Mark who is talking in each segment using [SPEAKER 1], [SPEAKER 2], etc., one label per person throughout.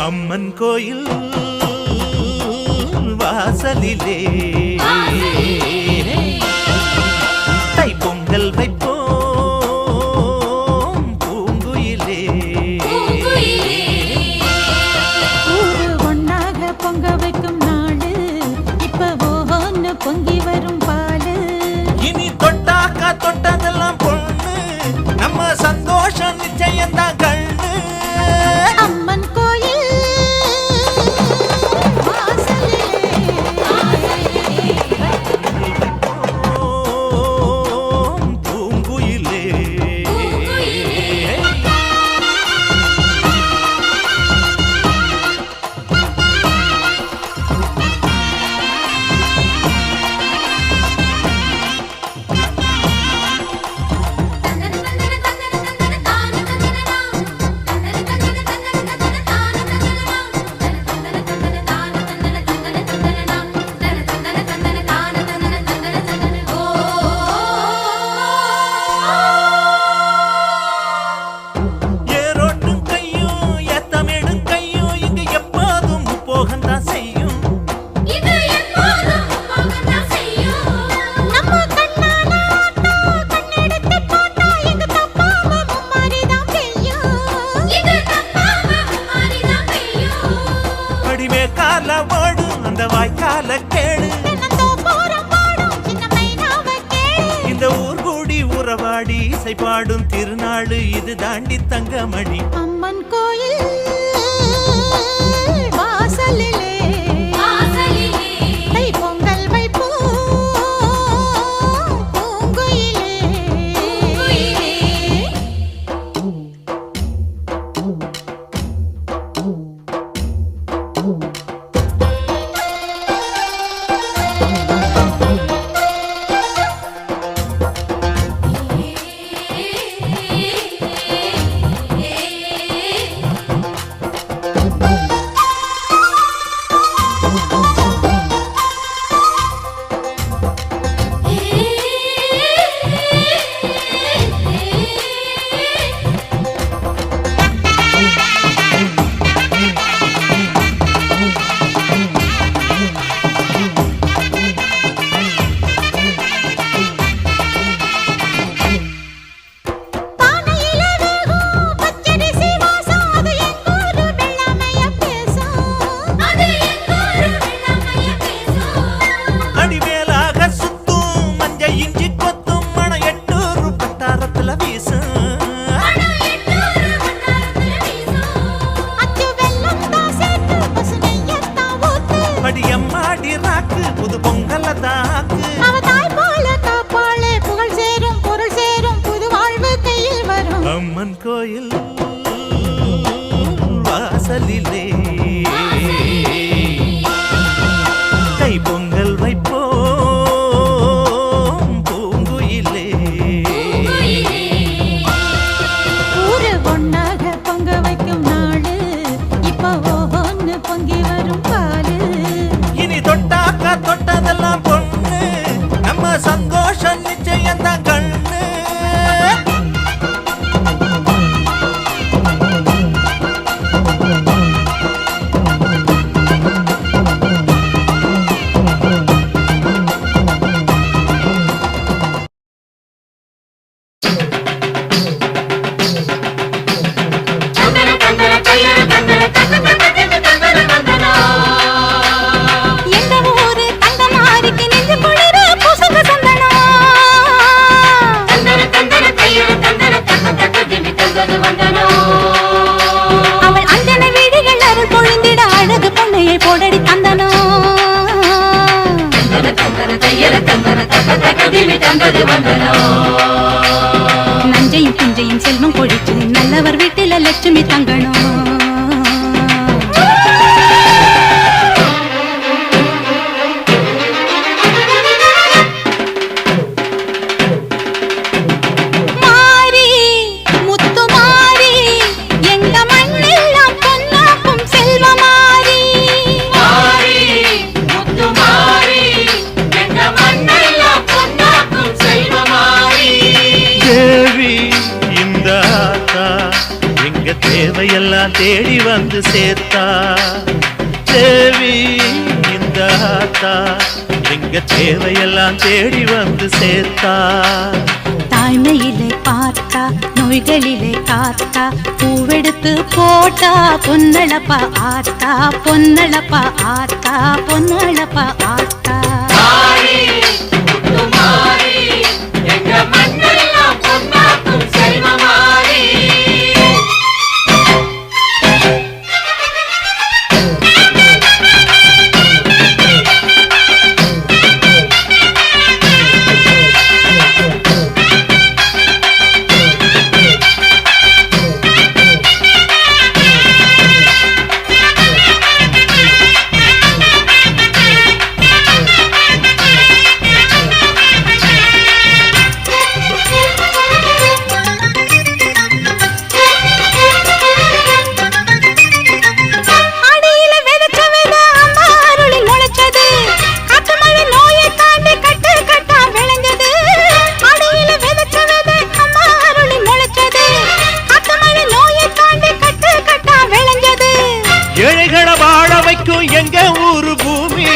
[SPEAKER 1] அம்மன் கோயில் வாசலிலே தைப்பொங்கல் வைப்போம் பூங்குயிலே.
[SPEAKER 2] ஊரு ஒன்னாக பொங்க வைக்கும் நாளு இப்ப ஒவ்வொன்னு பொங்கி வரும் பாலு.
[SPEAKER 1] இனி தொட்டாக்கா தொட்டதெல்லாம் பொண்ணு நம்ம சந்தோஷம் நிச்சயம்தான் கண்ணு.
[SPEAKER 2] அம்மன் கோயில் வாய்க்கால கேளு இந்த ஊர் கூடி உறவாடி இசை பாடும் திருநாடு இது தாண்டி தங்கமணி. அம்மன் கோயில் வாசலிலே தைப்பொங்கல் வைப்போம் பூங்குயிலே.
[SPEAKER 1] புது பொங்கல தாக்கு
[SPEAKER 2] அவதாய் போல காப்பாளே புகழ் சேரும் பொருள் சேரும் புது வாழ்வு கையில் வரும்.
[SPEAKER 1] அம்மன் கோயில் வாசலிலே தைப்பொங்கல் வைப்போம் பூங்குயிலே.
[SPEAKER 2] ஊரு ஒன்னாக பொங்க வைக்கும் நாடு இப்ப ஒவ்வொன்னு பொங்கி வரும் பாலு.
[SPEAKER 1] இனி தொட்டாக்கா தொட்டதெல்லாம் பொண்ணு நம்ம சந்தோஷம் நிச்சயம்தான் கண்ணு.
[SPEAKER 2] அவள் அஞ்சன வீடுகள் அருள் பொழிந்திட அழகு பொண்ணையை போடடி தந்தனோ. நஞ்சையும் பிஞ்சையும் செல்வம் கொழிச்சு நல்லவர் வீட்டில லட்சுமி தங்கணும்.
[SPEAKER 1] தேவையெல்லாம் தேவையெல்லாம் தேடி வந்து சேர்த்தா தேவி இந்த ஆத்தா எங்க தேவையெல்லாம் தேடி வந்து சேர்த்தா
[SPEAKER 2] தாய்மையிலே பார்த்தா நோய்களிலே காத்தா பூவெடுத்து போட்டா பொன்னளப்பா ஆத்தா பொன்னளப்பா ஆத்தா பொன்னளப்பா ஆத்தா
[SPEAKER 1] எங்க ஊரு பூமி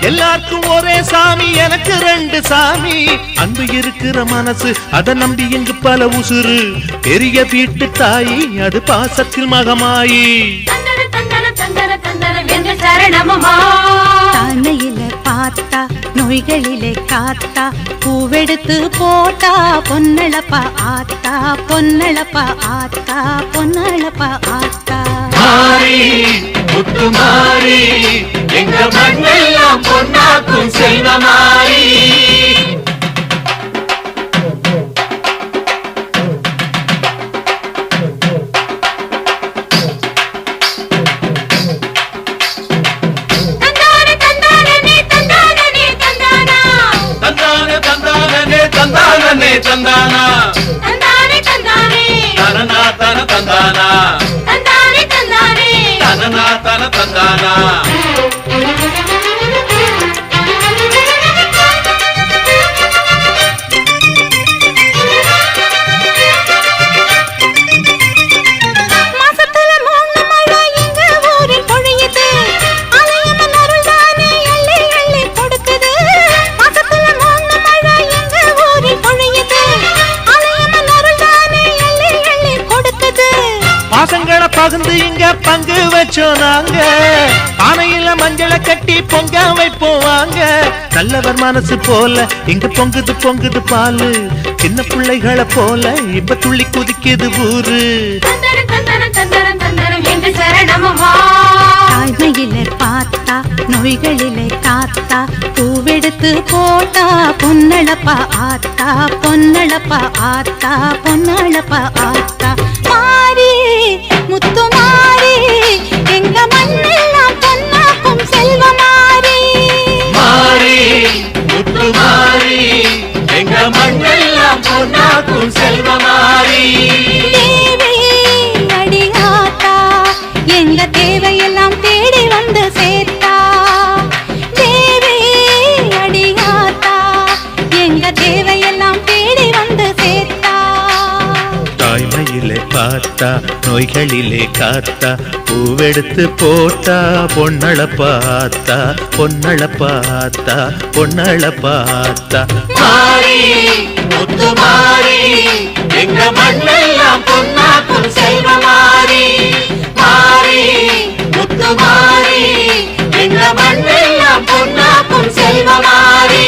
[SPEAKER 1] எல்லாருக்கும் ஒரே சாமி எனக்கு ரெண்டு சாமி அன்பு இருக்கிற மனசு அதை நம்பி இங்கு பல உசுறு பெரிய வீட்டு தாயி அது பாசத்தில் மகமாயி
[SPEAKER 2] தாய்மையில பார்த்தா நோய்களிலே காத்தா பூவெடுத்து போட்டா பொன்னளப்பா ஆத்தா பொன்னளப்பா ஆத்தா பொன்னளப்பா ஆத்தா
[SPEAKER 1] முத்து மாறி எங்க மண்ணெல்லாம் பொன்னாக்கும் செல்வமாரி தந்தானா தனனா தன தந்தானா தனனா தன தந்தானா பாசங்களை பகிர்ந்து இங்க பங்கு வச்சோம் நாங்க பானையில மஞ்சளை கட்டி பொங்க வைப்போம் வாங்க நல்லவர் மனசு போல இங்க பொங்குது பொங்குது பாலு சின்ன பிள்ளைகளை போல இப்ப துள்ளி குதிக்குது ஊரு
[SPEAKER 2] தாய்மையிலே பார்த்தா நோய்களிலே காத்தா பூவெடுத்து போட்டா பொன்னளப்பா ஆத்தா பொன்னளப்பா ஆத்தா பொன்னளப்பா ஆத்தா மாறி முத்து மாறி எங்க மண்ணெல்லாம் பொன்னாக்கும் செல்வமாரி
[SPEAKER 1] மாறி முத்து மாறி எங்க மண்ணெல்லாம் பொன்னாக்கும் செல்வமாரி
[SPEAKER 2] தேவி அடியாத்தா எங்க தேவையெல்லாம் தேடி வந்து சேர்த்தா தேவி அடியாத்தா எங்க தேவையெல்லாம் தேடி வந்து சேர்த்தா
[SPEAKER 1] தாய்மையிலே பார்த்தா நோய்களிலே காத்தா பூவெடுத்து போட்டா பொன்னளப்பாத்தா பொன்னளப்பாத்தா பொன்னளப்பாத்தா மாறி முத்து மாறி எங்க மண்ணெல்லாம் பொன்னாக்கும் செல்வமாரி மாறி முத்து மாறி எங்க மண்ணெல்லாம் பொன்னாக்கும் செல்வமாரி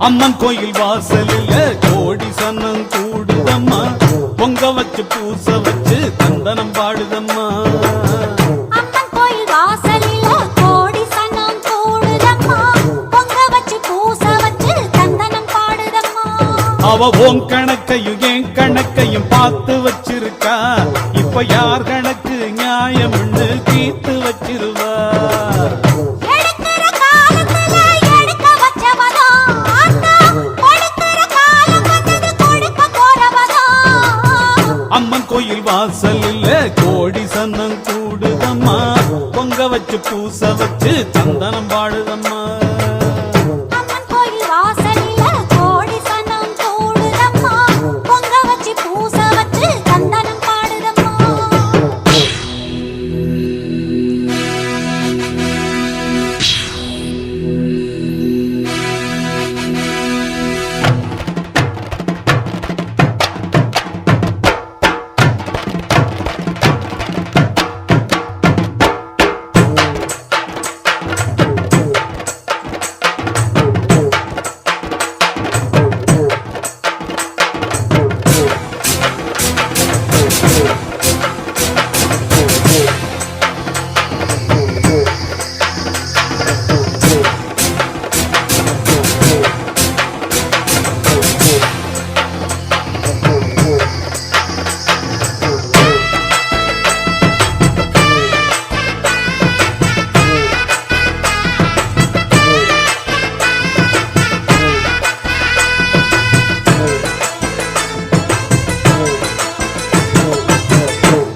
[SPEAKER 3] அம்மன் கோயில் வாசலில் கோடி சன்னம் கூடுதம்மா பொங்க வச்சு பூச வச்சு தந்தனம் பாடுதம்மா.
[SPEAKER 4] அம்மன் கோயில் வாசலில கோடி சனம் கூடுதம்மா, பொங்க வச்சு பூச வச்சு தந்தனம் பாடுதம்மா.
[SPEAKER 3] அவ ஓம் கணக்கையும் என் கணக்கையும் பார்த்து வச்சிருக்கா, இப்ப யார் கணக்கு நியாயம்னு தீர்த்து வச்சிருவா.
[SPEAKER 4] எடுக்கிற காலத்துல எடுக்க வச்சவதா, ஆத்தா கொடுக்கிற காலம் வந்தது கொடுக்க போறவதா.
[SPEAKER 3] அம்மன் கோயில் வாசலில் கோடி சன்னம் கூடுதம்மா, பொங்க வச்சு பூச வச்சு சந்தனம் பாடுதம்மா.
[SPEAKER 4] அம்மன் கோயில் வாசலில கோடி சனம் கூடுதம்மா, பொங்க வச்சு பூச வச்சு தந்தனம் பாடுதம்மா.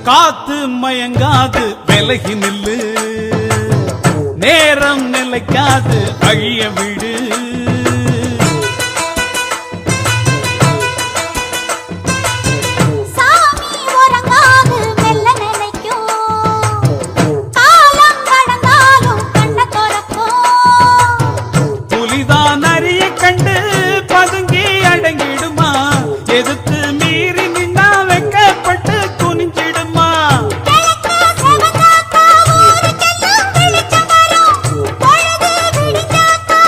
[SPEAKER 3] காத்து மயங்காது விலகி நில்லு, நேரம் நிலைக்காது அழிய விடு.
[SPEAKER 4] சாமி உறங்காது மெல்ல நினைக்கும், காலம் கடந்தாலும் கண்ண திறக்கும்.
[SPEAKER 3] புலிதான் அரிய கண்டு பதுங்கி அடங்கிடுமா, எதுக்கு மீறி நின்னா வெக்கப்பட்டு குனிஞ்சிடுமா.
[SPEAKER 4] கிழக்கு சிவந்தாத்தா ஊருக்கெல்லாம் வெளிச்சம் வரும், பொழுது விடிஞ்சாத்தா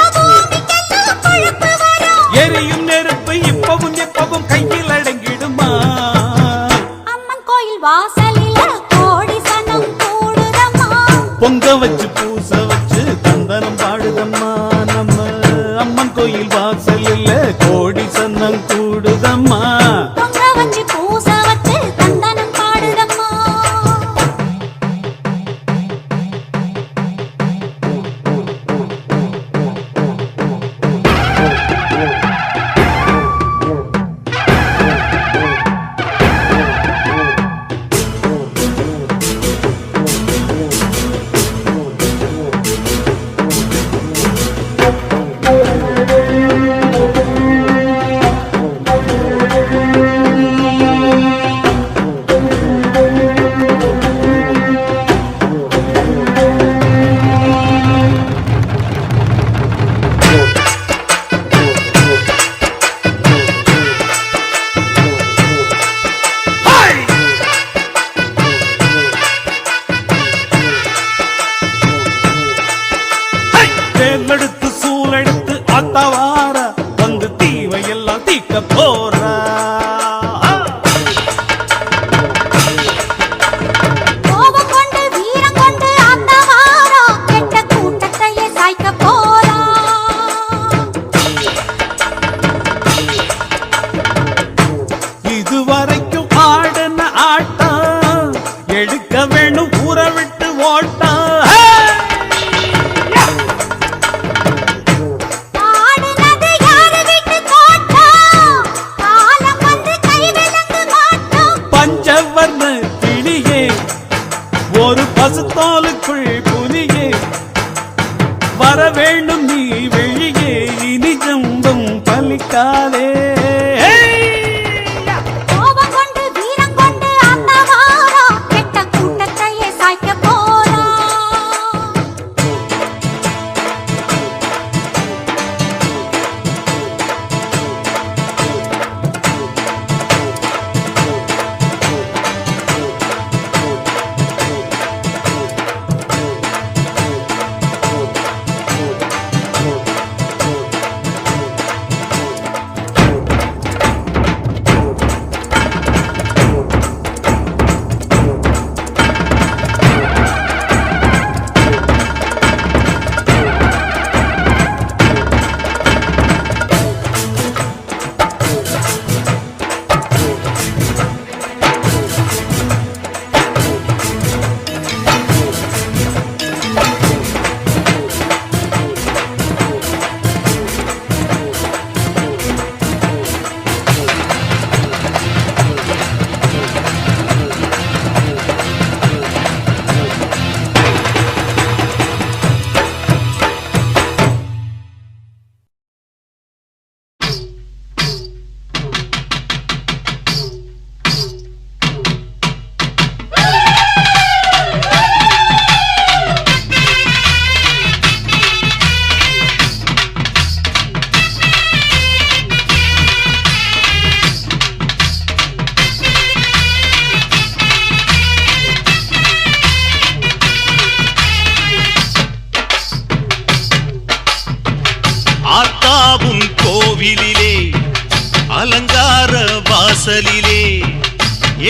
[SPEAKER 2] வாசலிலே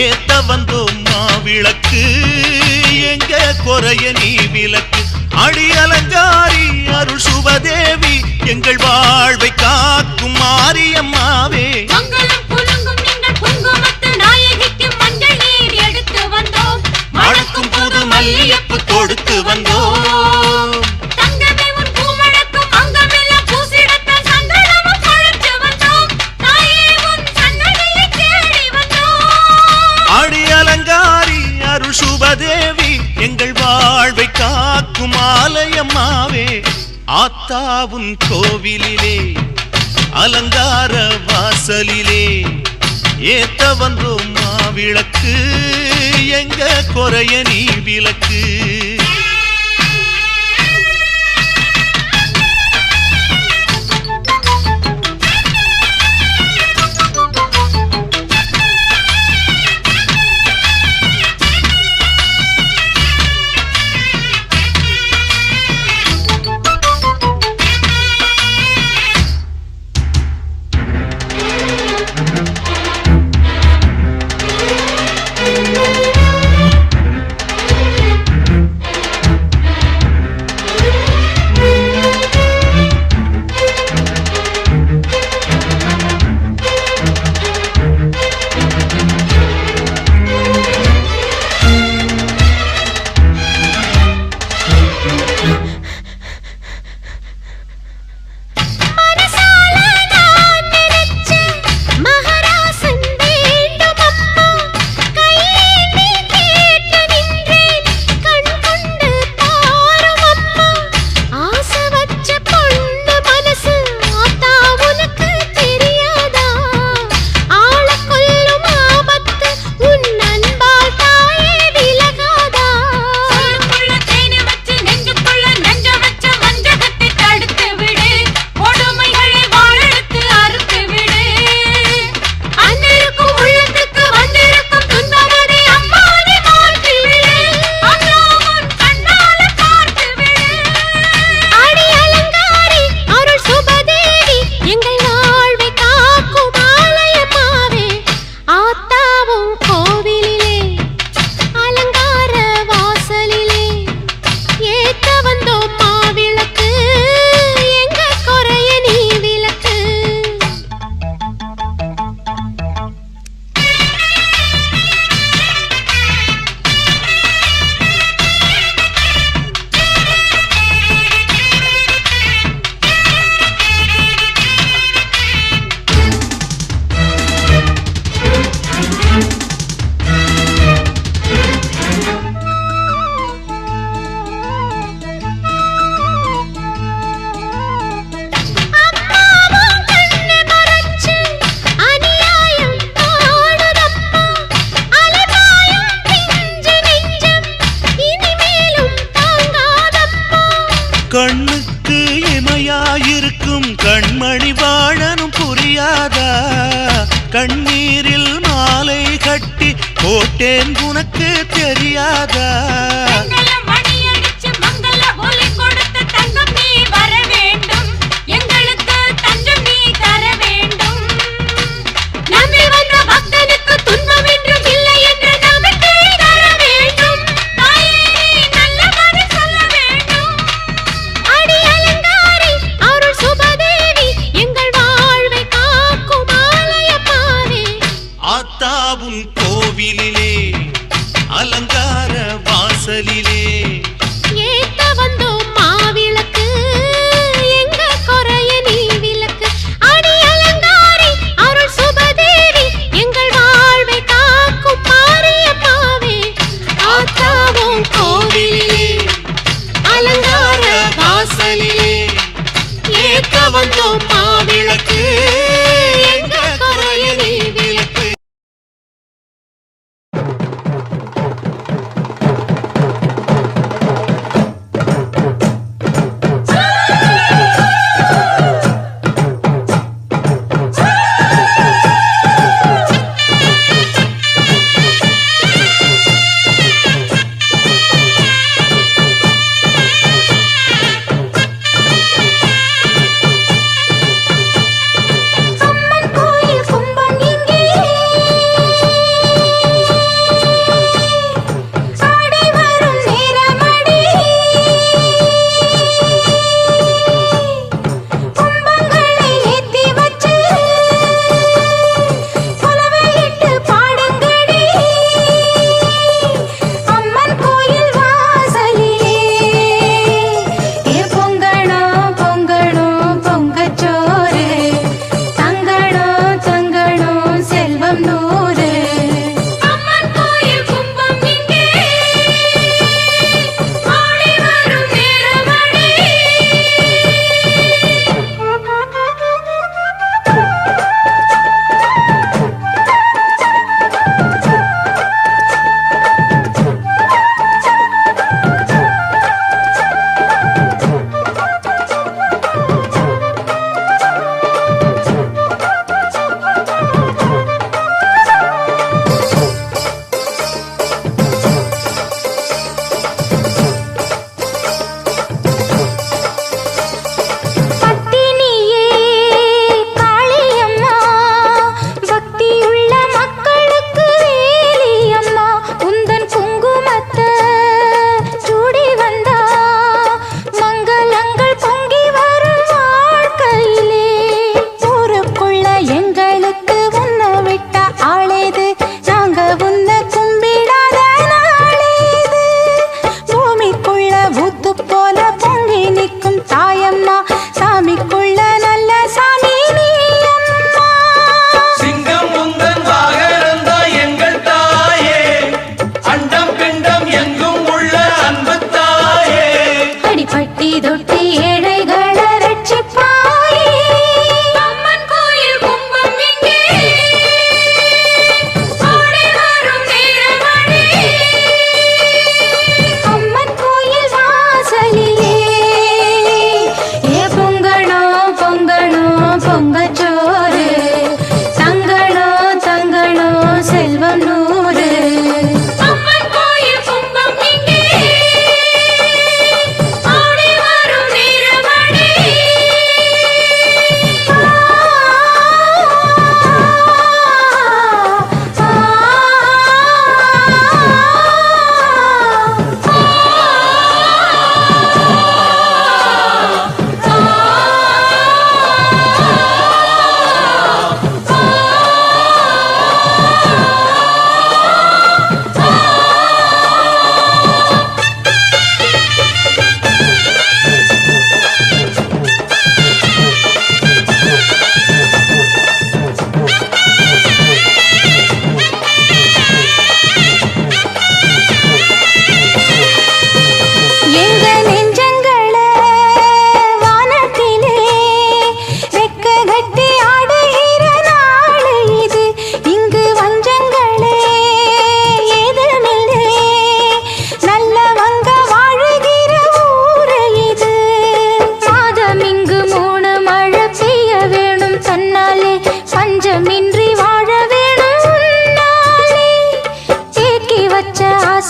[SPEAKER 2] ஏத்த வந்தோம் மாவிளக்கு எங்க குறைய நீ விளக்கு அடி அலங்காரி அருள் சுபதேவி எங்கள் வாழ்வை காக்கும் மாரியம்மாவே
[SPEAKER 4] மங்களம் குலுங்கும் எங்கள் குங்குமத்து நாயகிக்கு மஞ்சள் நீர் எடுத்து வந்தோம்
[SPEAKER 2] மணக்கும் புது மல்லியப்பு கொடுத்து வந்தோம்
[SPEAKER 4] தங்கமே உன் பூமணக்கும் அங்கமெல்லாம் பூசிடத்தான் சந்தனமும் பழித்து வந்தோம் தாயே உன் சன்னதியை தேடி வந்தோம்
[SPEAKER 2] அடி அலங்காரி அருள் சுபதேவி எங்கள் வாழ்வை காக்கும் ஆலயம்மாவே ஆத்தாவுன் கோவிலிலே அலங்கார வாசலிலே ஏத்த வந்தோம் மாவிளக்கு எங்க குறைய நீ விளக்கு கண்ணுக்கு இமையாயிருக்கும் கண்மணி வாழனும் புரியாதா கண்ணீரில் மாலை கட்டி போட்டேன் உனக்கு தெரியாதா ஆத்தாவுன் கோவிலிலே அலங்கார வாசலிலே
[SPEAKER 4] ஏத்த வந்தோம் மாவிளக்கு எங்க குறைய நீ விளக்கு அடி அலங்காரி அருள் சுபதேவி எங்கள் வாழ்வை காக்கும் மாரியம்மாவே ஆத்தாவும் கோவிலிலே அலங்கார வாசலிலே
[SPEAKER 2] ஏத்த வந்தோம் மாவிளக்கு எங்க குறைய நீ விளக்கு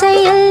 [SPEAKER 4] ஆசையில்